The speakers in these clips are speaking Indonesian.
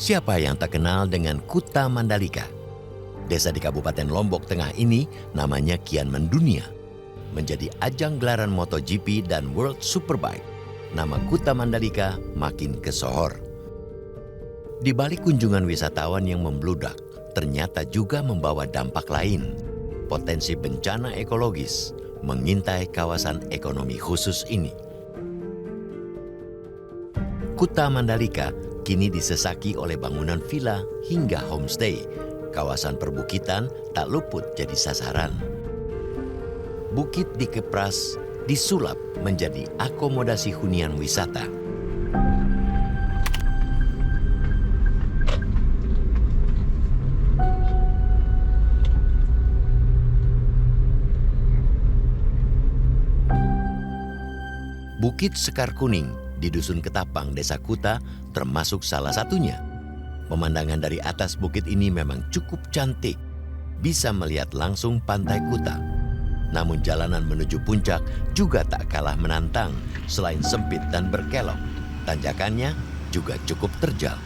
Siapa yang tak kenal dengan Kuta Mandalika? Desa di Kabupaten Lombok Tengah ini namanya kian mendunia. Menjadi ajang gelaran MotoGP dan World Superbike, nama Kuta Mandalika makin kesohor. Di balik kunjungan wisatawan yang membludak, ternyata juga membawa dampak lain. Potensi bencana ekologis mengintai kawasan ekonomi khusus ini. Kuta Mandalika kini disesaki oleh bangunan villa hingga homestay. Kawasan perbukitan tak luput jadi sasaran. Bukit dikepras, disulap menjadi akomodasi hunian wisata. Bukit Sekar Kuning di Dusun Ketapang, Desa Kuta termasuk salah satunya. Pemandangan dari atas bukit ini memang cukup cantik. Bisa melihat langsung pantai Kuta. Namun jalanan menuju puncak juga tak kalah menantang. Selain sempit dan berkelok, tanjakannya juga cukup terjal.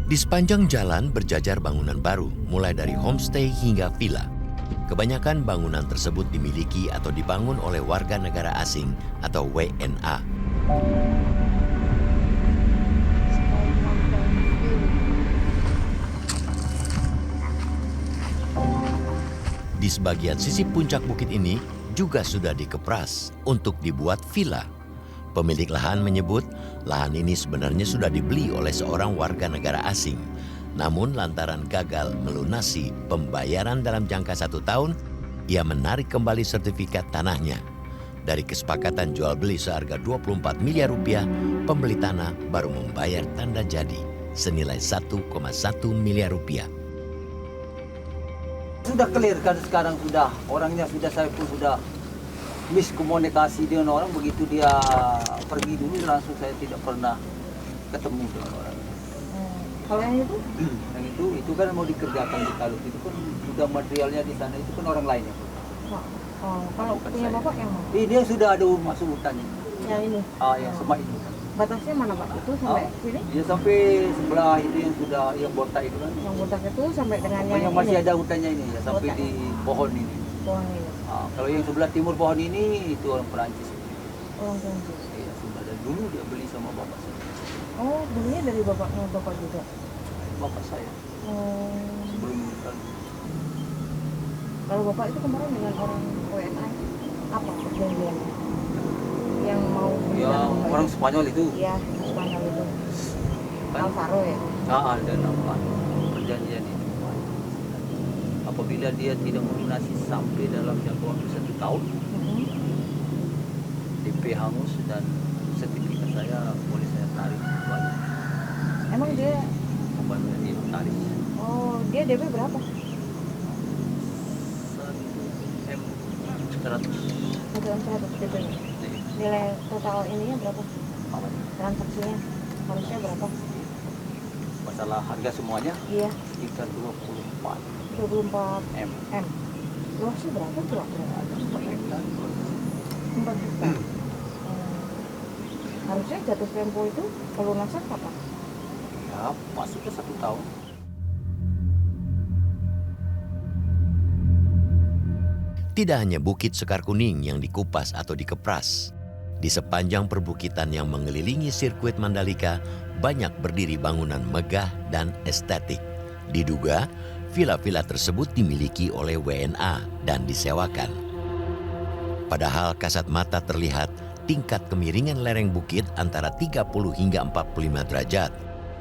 Di sepanjang jalan berjajar bangunan baru, mulai dari homestay hingga villa. Kebanyakan bangunan tersebut dimiliki atau dibangun oleh warga negara asing atau WNA. Di sebagian sisi puncak bukit ini juga sudah dikepras untuk dibuat villa. Pemilik lahan menyebut lahan ini sebenarnya sudah dibeli oleh seorang warga negara asing. Namun lantaran gagal melunasi pembayaran dalam jangka 1 tahun, ia menarik kembali sertifikat tanahnya. Dari kesepakatan jual beli seharga 24 miliar rupiah, pembeli tanah baru membayar tanda jadi senilai 1,1 miliar rupiah. Sudah clear kan sekarang sudah, orangnya sudah, saya pun sudah miskomunikasi dengan orang. Begitu dia pergi dulu langsung saya tidak pernah ketemu dengan orang. Kalau yang itu? Yang itu kan mau dikerjakan di Kalut, itu kan sudah materialnya di sana, itu kan orang lain ya. Kalau punya Bapak yang mana? Ini dia sudah ada masuk hutannya. Yang ini? Yang semak itu. Batasnya mana Pak? Itu sampai sini? Ya sampai sebelah itu yang sudah, yang botak itu kan. Yang botak itu sampai dengan yang masih ada hutannya ini ya, sampai botak. Di pohon ini. Pohon ini? Kalau yang sebelah timur pohon ini, itu orang Perancis. Orang Perancis? Iya, sudah dari dulu dia beli sama bapak saya. Oh, belinya dari bapaknya Bapak juga? Bapak saya. Sebelum menikah. Kalau Bapak itu kemarin dengan orang WNA, apa perjanjiannya? Yang mau Ya, orang Spanyol itu. Iya, Spanyol itu. Kan? Alvaro ya? Ada nama perjanjian itu. Apabila dia tidak melunasi sampai dalam jangka waktu 1 tahun, DP hangus dan sertifikat saya boleh saya tarik kembali. Emang dia? Kembali dia tarik. Oh, dia DP berapa? 100. 100 DP-nya? Nilai total ininya berapa? Transaksinya harusnya berapa? Masalah harga semuanya? Iya. Sekitar 24 M. Luasnya berapa tuh? Ada 4 hektar. 4 hektar. Harusnya jatuh tempo itu pelunasan kapan? Ya, masuk ke 1 tahun. Tidak hanya Bukit Sekar Kuning yang dikupas atau dikepras. Di sepanjang perbukitan yang mengelilingi sirkuit Mandalika, banyak berdiri bangunan megah dan estetik. Diduga, villa-villa tersebut dimiliki oleh WNA dan disewakan. Padahal kasat mata terlihat tingkat kemiringan lereng bukit antara 30 hingga 45 derajat.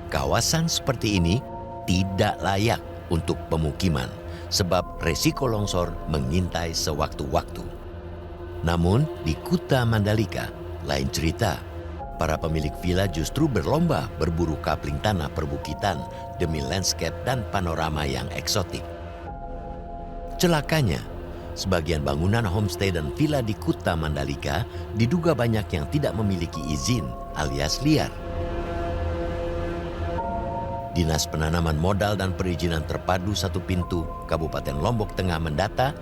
Kawasan seperti ini tidak layak untuk pemukiman, sebab resiko longsor mengintai sewaktu-waktu. Namun di Kuta Mandalika, lain cerita. Para pemilik villa justru berlomba berburu kapling tanah perbukitan demi landscape dan panorama yang eksotik. Celakanya, sebagian bangunan homestay dan villa di Kuta Mandalika diduga banyak yang tidak memiliki izin alias liar. Dinas Penanaman Modal dan Perizinan Terpadu Satu Pintu Kabupaten Lombok Tengah mendata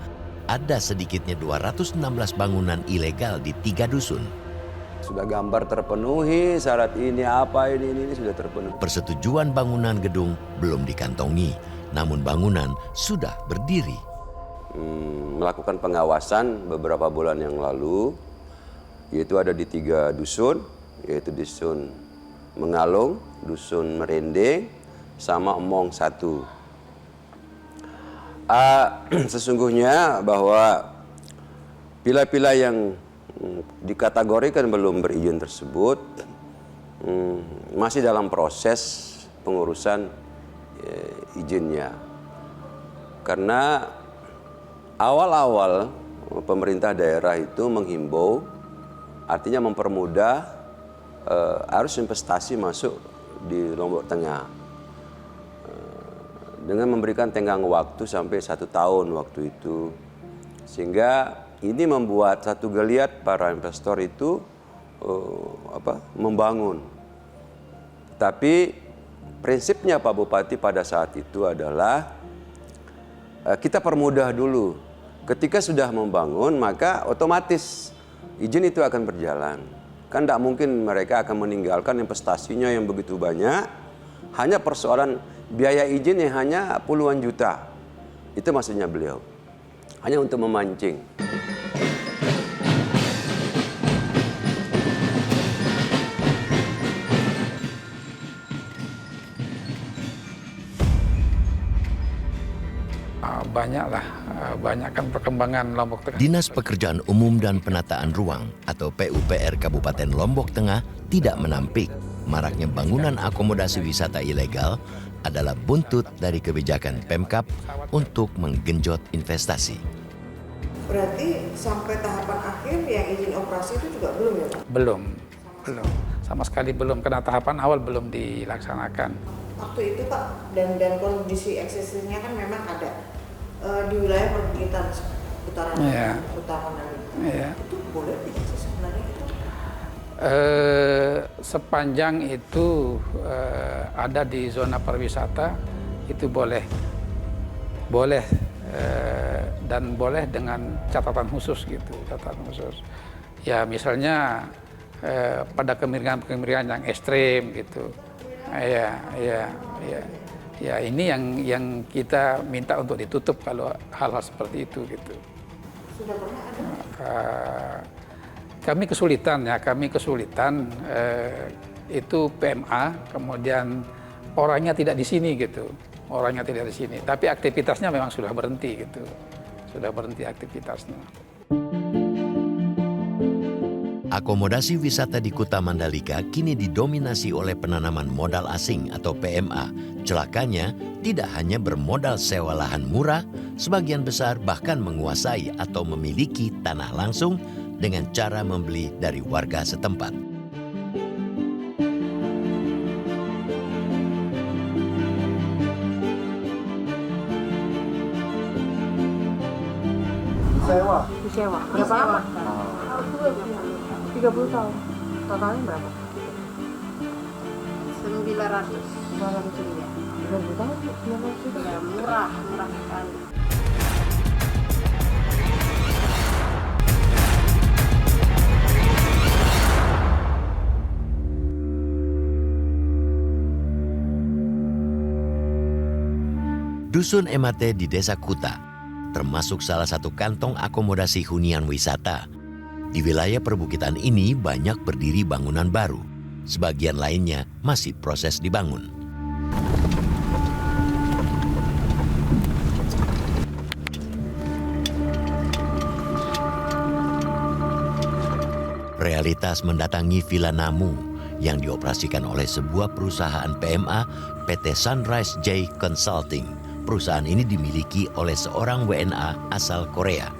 ada sedikitnya 216 bangunan ilegal di 3 dusun. sudah gambar terpenuhi, syarat ini apa ini sudah terpenuhi. Persetujuan bangunan gedung belum dikantongi, namun bangunan sudah berdiri. Melakukan pengawasan beberapa bulan yang lalu, yaitu ada di 3 dusun, yaitu dusun Mengalung, dusun Merendeng, sama Emong 1. Sesungguhnya bahwa pila-pila yang dikategorikan belum berizin tersebut masih dalam proses pengurusan izinnya. Karena awal-awal pemerintah daerah itu menghimbau, artinya mempermudah arus investasi masuk di Lombok Tengah dengan memberikan tenggang waktu sampai 1 tahun waktu itu, sehingga ini membuat satu geliat para investor itu membangun. Tapi prinsipnya Pak Bupati pada saat itu adalah kita permudah dulu. Ketika sudah membangun maka otomatis izin itu akan berjalan. Kan tidak mungkin mereka akan meninggalkan investasinya yang begitu banyak, hanya persoalan biaya izin yang hanya puluhan juta. Itu maksudnya beliau. Hanya untuk memancing. Banyakkan perkembangan Lombok Tengah. Dinas Pekerjaan Umum dan Penataan Ruang atau PUPR Kabupaten Lombok Tengah tidak menampik maraknya bangunan akomodasi wisata ilegal adalah buntut dari kebijakan Pemkab untuk menggenjot investasi. Berarti sampai tahapan akhir yang izin operasi itu juga belum ya Pak? Belum. Sama sekali belum, karena tahapan awal belum dilaksanakan. Waktu itu Pak, dan kondisi eksisnya kan memang ada di wilayah perbukitan utara Mandalika. Iya. Itu boleh tidak sih sebenarnya itu? Sepanjang itu ada di zona pariwisata itu boleh dan boleh dengan catatan khusus gitu, catatan khusus. Ya misalnya pada kemiringan yang ekstrim gitu. Ya ini yang kita minta untuk ditutup kalau hal-hal seperti itu gitu. Sudah pernah ada? Kami kesulitan itu PMA, kemudian orangnya tidak di sini gitu. Orangnya tidak di sini, tapi aktivitasnya memang sudah berhenti gitu. Sudah berhenti aktivitasnya. Akomodasi wisata di Kuta Mandalika kini didominasi oleh penanaman modal asing atau PMA. Celakanya, tidak hanya bermodal sewa lahan murah, sebagian besar bahkan menguasai atau memiliki tanah langsung dengan cara membeli dari warga setempat. Disewa. Berapa lama? 30 tahun. Totalnya berapa? 900. 900 ribu. 30 tahun, 900 ribu. Ya murah sekali. Dusun Emate di Desa Kuta termasuk salah satu kantong akomodasi hunian wisata. Di wilayah perbukitan ini banyak berdiri bangunan baru. Sebagian lainnya masih proses dibangun. Realitas mendatangi Villa Namu yang dioperasikan oleh sebuah perusahaan PMA, PT Sunrise J Consulting. Perusahaan ini dimiliki oleh seorang WNA asal Korea.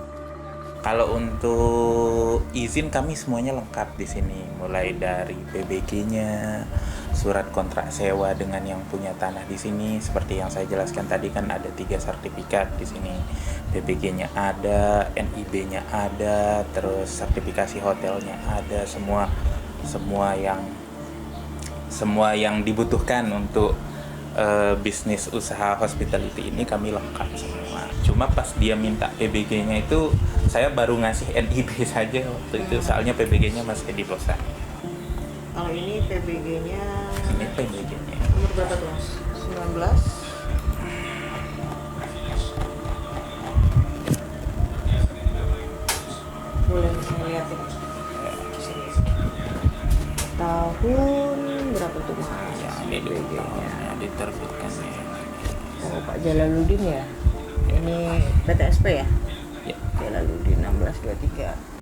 Kalau untuk izin kami semuanya lengkap di sini, mulai dari PBG-nya, surat kontrak sewa dengan yang punya tanah di sini. Seperti yang saya jelaskan tadi kan ada 3 sertifikat di sini. PBG-nya ada, NIB-nya ada, terus sertifikasi hotelnya ada, semua yang dibutuhkan untuk bisnis usaha hospitality ini kami lengkap semua. Cuma pas dia minta PBG-nya itu saya baru ngasih NIB saja waktu itu, soalnya PBG-nya masih di Losa. Kalau ini PBG-nya Ini PBG-nya. nomor berapa tuh Mas? 19. Boleh saya lihat ya. Tahun berapa tuh Mas? Ya, ini PBG-nya diterbitkan ya. Oh, Pak Jalaluddin ya. Ini PTSP ya? Ya. Jalaluddin 1623.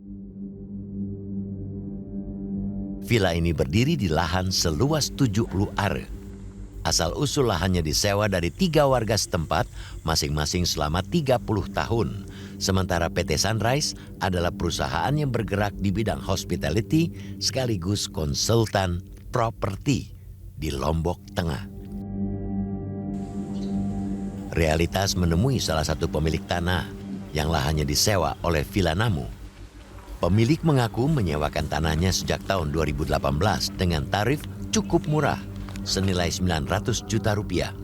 Villa ini berdiri di lahan seluas 70 are. Asal-usul lahannya disewa dari 3 warga setempat, masing-masing selama 30 tahun. Sementara PT Sunrise adalah perusahaan yang bergerak di bidang hospitality sekaligus konsultan properti di Lombok Tengah. Realitas menemui salah satu pemilik tanah yang lahannya disewa oleh Villa Namu. Pemilik mengaku menyewakan tanahnya sejak tahun 2018 dengan tarif cukup murah, senilai 900 juta rupiah.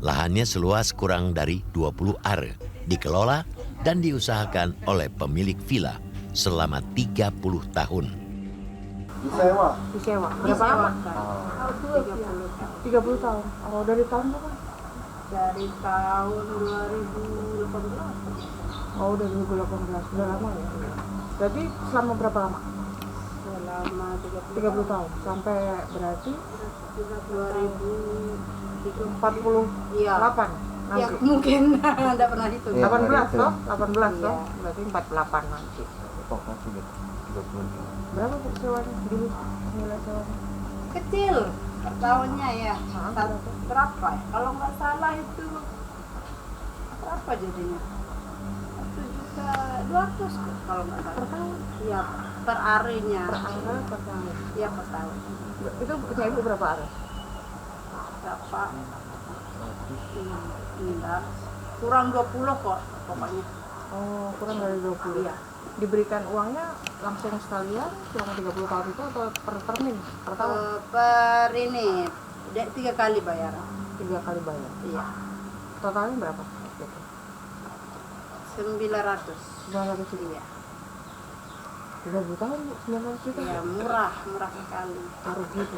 Lahannya seluas kurang dari 20 are, dikelola dan diusahakan oleh pemilik villa selama 30 tahun. Disewa. Berapa lama? 30 tahun. Oh, dari tahun berapa? dari tahun 2018 Oh, dari 2018. Sudah lama ya? Berarti selama berapa lama? selama 30 tahun. Sampai berarti 2040 iya 48 ya nanti. mungkin enggak pernah hitung 18 toh? 18 Iya. toh? Berarti 48 nanti. Berapa Bu sewanya dulu? Nilai sewanya? kecil per tahunnya ya. Berapa ya? Kalau nggak salah itu berapa jadinya? 1.200.000 kalau nggak salah. Per tahun? Iya, per arenya. Per are per tahun. Iya, per tahun. Itu punya Ibu berapa are? Berapa? Enggak. Kurang 20 kok pokoknya. Oh, kurang dari 20. Iya. Diberikan uangnya langsung sekalian selama 30 tahun itu atau per termin? Per tahun? Per ini 3 kali bayaran. 3 kali bayar. Iya. Totalnya berapa? 900. 900 juta. Iya. 30 tahun Bu, 900 juta. Iya, murah sekali. Rugi Bu.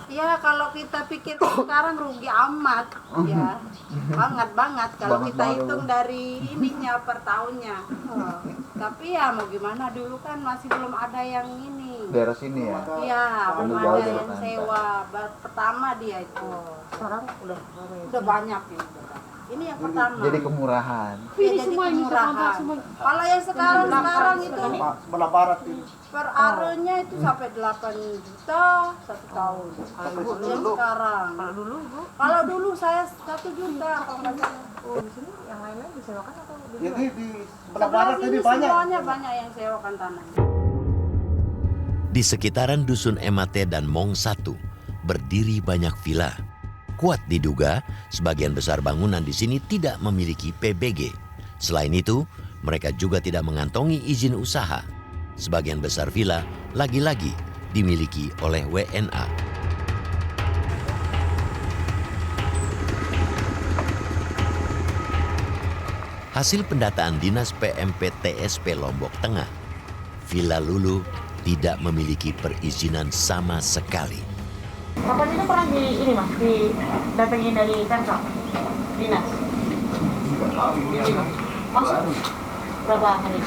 Ya kalau kita pikir sekarang rugi amat, ya banget kalau kita hitung dari ininya per tahunnya. Tapi ya mau gimana, dulu kan masih belum ada yang ini. Daerah sini ya? Iya, belum Belum ada ada yang kan? sewa. Pertama dia itu. Sekarang udah ramai. Udah banyak ini. Ini yang pertama. Jadi kemurahan. Ya, jadi kemurahan. Kalau yang sekarang itu Sebelah barat ini. per arenya itu sampai 8 juta 1 tahun. Kalau yang sekarang. Kalau dulu saya 1 juta kalau nggak salah. Oh, di sini yang lain-lain disewakan atau di Jadi di sebelah Sebelah barat sini ini banyak. semuanya banyak yang sewakan tanah. Di sekitaran Dusun Emate dan Mong 1 berdiri banyak villa. Kuat diduga, sebagian besar bangunan di sini tidak memiliki PBG. Selain itu, mereka juga tidak mengantongi izin usaha. Sebagian besar villa lagi-lagi dimiliki oleh WNA. Hasil pendataan Dinas PMP TSP Lombok Tengah, Villa Lulu tidak memiliki perizinan sama sekali. Kapan itu pernah di ini Mas, didatengin dari Pemkab dinas? Iya. Masuk berapa hari?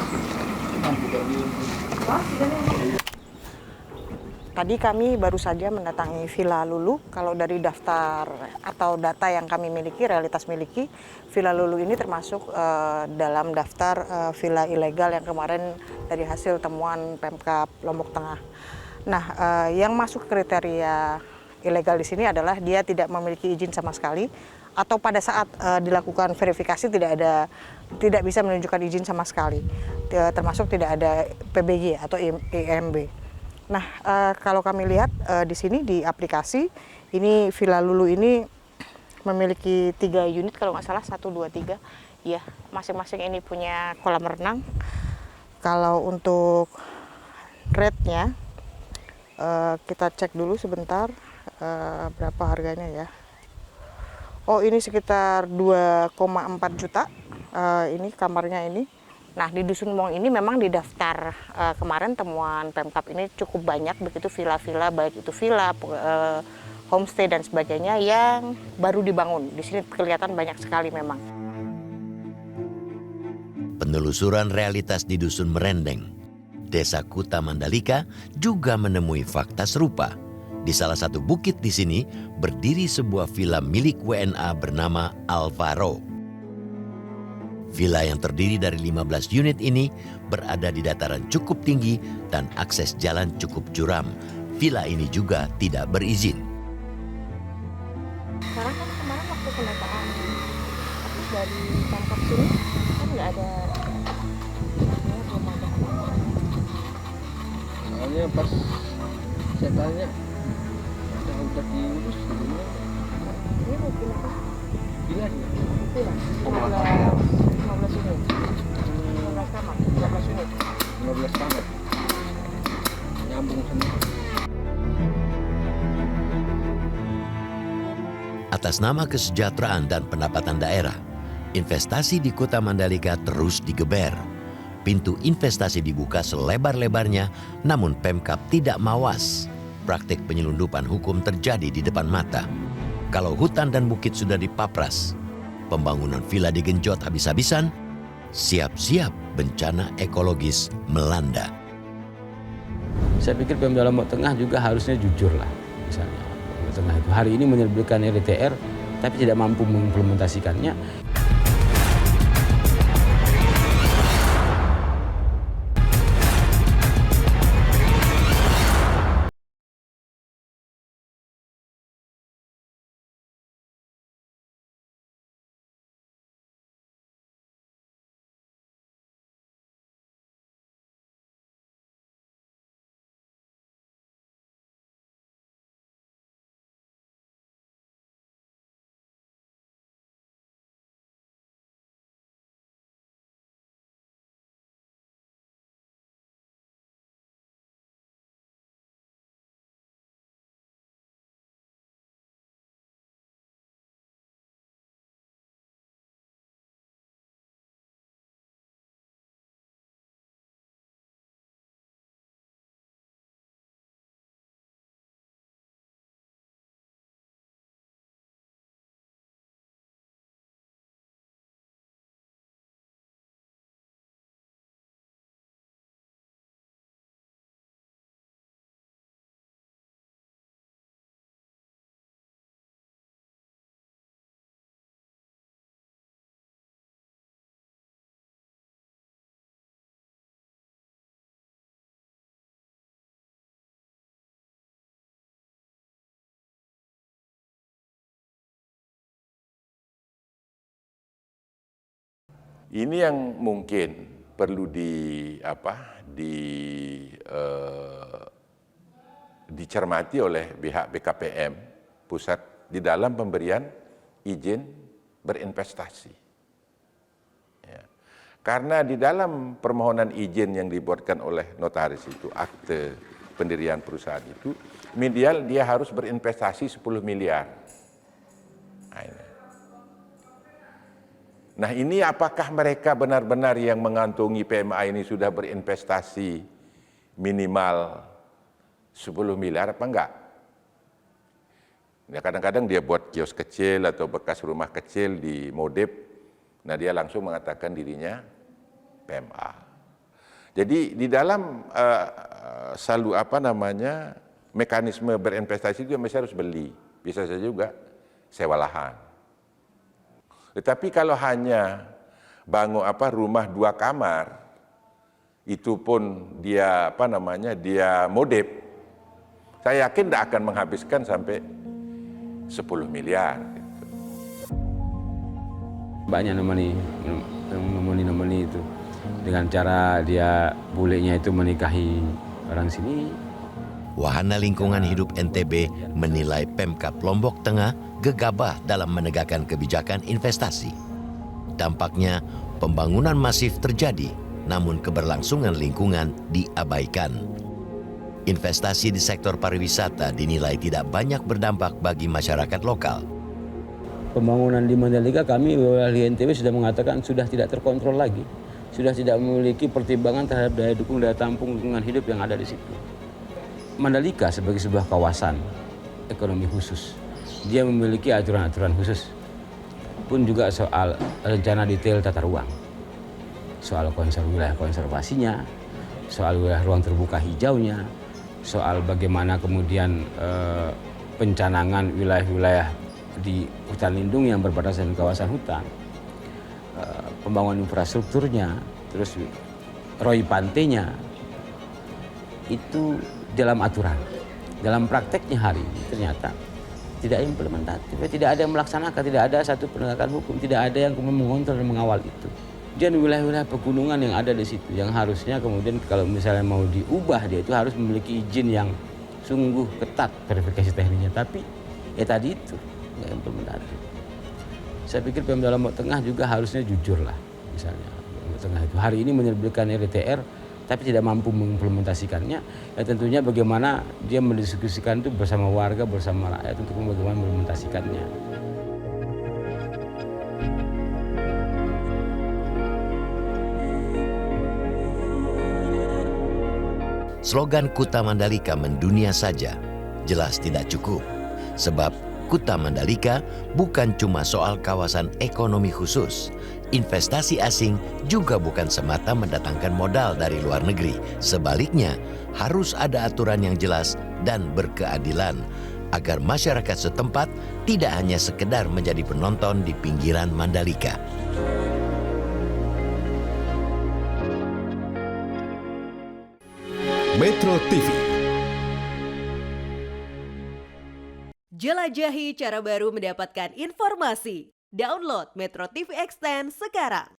Tadi kami baru saja mendatangi Villa Lulu. Kalau dari daftar atau data yang kami miliki, realitas miliki, Villa Lulu ini termasuk dalam daftar villa ilegal yang kemarin dari hasil temuan Pemkab Lombok Tengah. Nah, yang masuk kriteria ilegal di sini adalah dia tidak memiliki izin sama sekali, atau pada saat dilakukan verifikasi tidak bisa menunjukkan izin sama sekali, termasuk tidak ada PBG atau IMB. Nah, kalau kami lihat di sini di aplikasi ini Villa Lulu ini memiliki 3 unit kalau nggak salah, 1, 2, 3. Ya, masing-masing ini punya kolam renang. Kalau untuk rate-nya kita cek dulu sebentar berapa harganya ya. Oh, ini sekitar 2,4 juta. Ini kamarnya ini. Nah, di Dusun Mong ini memang di daftar kemarin temuan Pemkab ini cukup banyak begitu villa-villa, baik itu villa, homestay dan sebagainya yang baru dibangun. Di sini kelihatan banyak sekali memang. Penelusuran realitas di Dusun Merendeng, Desa Kuta Mandalika juga menemui fakta serupa. Di salah satu bukit di sini berdiri sebuah villa milik WNA bernama Alvaro. Villa yang terdiri dari 15 unit ini berada di dataran cukup tinggi dan akses jalan cukup curam. Villa ini juga tidak berizin. Sekarang kan kemarin waktu pendataan, tapi dari Pemkab sini kan nggak ada. Belum ada apa-apa. Soalnya pas saya tanya, ada udah diurus sebelumnya. Ini mungkin apa? Gila sih. Villa, 15 unit. 15 kamar, 15 unit. 15 kamar. Nyambung semua. Atas nama kesejahteraan dan pendapatan daerah, investasi di Kota Mandalika terus digeber. Pintu investasi dibuka selebar-lebarnya, namun Pemkab tidak mawas. Praktik penyelundupan hukum terjadi di depan mata. Kalau hutan dan bukit sudah dipapras, pembangunan villa digenjot habis-habisan, siap-siap bencana ekologis melanda. Saya pikir Pemda Lombok Tengah juga harusnya jujur lah, misalnya. Lombok Tengah itu hari ini menerbitkan RTR, tapi tidak mampu mengimplementasikannya. Ini yang mungkin perlu dicermati oleh pihak BKPM pusat di dalam pemberian izin berinvestasi. Ya. Karena di dalam permohonan izin yang dibuatkan oleh notaris itu, akte pendirian perusahaan itu, minimal dia harus berinvestasi 10 miliar. Nah ini apakah mereka benar-benar yang mengantongi PMA ini sudah berinvestasi minimal 10 miliar apa enggak? Ya kadang-kadang dia buat kios kecil atau bekas rumah kecil di Modep, nah dia langsung mengatakan dirinya PMA. Jadi di dalam mekanisme berinvestasi itu masih harus beli, bisa saja juga sewa lahan. Tetapi kalau hanya bangun rumah 2 kamar, itu pun dia dia Modep, saya yakin tidak akan menghabiskan sampai 10 miliar. Banyak nomini itu dengan cara dia bulenya itu menikahi orang sini. Wahana Lingkungan Hidup NTB menilai Pemkab Lombok Tengah gegabah dalam menegakkan kebijakan investasi. Dampaknya, pembangunan masif terjadi, namun keberlangsungan lingkungan diabaikan. Investasi di sektor pariwisata dinilai tidak banyak berdampak bagi masyarakat lokal. pembangunan di Mandalika, kami wilayah NTB sudah mengatakan sudah tidak terkontrol lagi, sudah tidak memiliki pertimbangan terhadap daya dukung, daya tampung lingkungan hidup yang ada di situ. Mandalika sebagai sebuah kawasan ekonomi khusus, dia memiliki aturan-aturan khusus, pun juga soal rencana detail tata ruang, soal wilayah konservasinya, soal wilayah ruang terbuka hijaunya, soal bagaimana kemudian pencanangan wilayah-wilayah di hutan lindung yang berbatasan dengan kawasan hutan, pembangunan infrastrukturnya, terus ROI pantainya, itu dalam aturan. Dalam prakteknya hari ini ternyata tidak implementatif, tidak ada yang melaksanakan, tidak ada satu penegakan hukum, tidak ada yang kemudian mengontrol dan mengawal itu. Dan wilayah-wilayah pegunungan yang ada di situ, yang harusnya kemudian kalau misalnya mau diubah, dia itu harus memiliki izin yang sungguh ketat verifikasi teknisnya, tapi ya tadi itu nggak implementatif. Saya pikir Pemda Lombok Tengah juga harusnya jujur lah, misalnya Lombok Tengah itu hari ini menerbitkan RTR tapi tidak mampu mengimplementasikannya, ya tentunya bagaimana dia mendiskusikan itu bersama warga, bersama rakyat untuk bagaimana mengimplementasikannya. Slogan Kuta Mandalika mendunia saja jelas tidak cukup, sebab Kuta Mandalika bukan cuma soal kawasan ekonomi khusus. Investasi asing juga bukan semata mendatangkan modal dari luar negeri. Sebaliknya, harus ada aturan yang jelas dan berkeadilan agar masyarakat setempat tidak hanya sekedar menjadi penonton di pinggiran Mandalika. Metro TV. Jelajahi cara baru mendapatkan informasi. Download Metro TV Extend sekarang.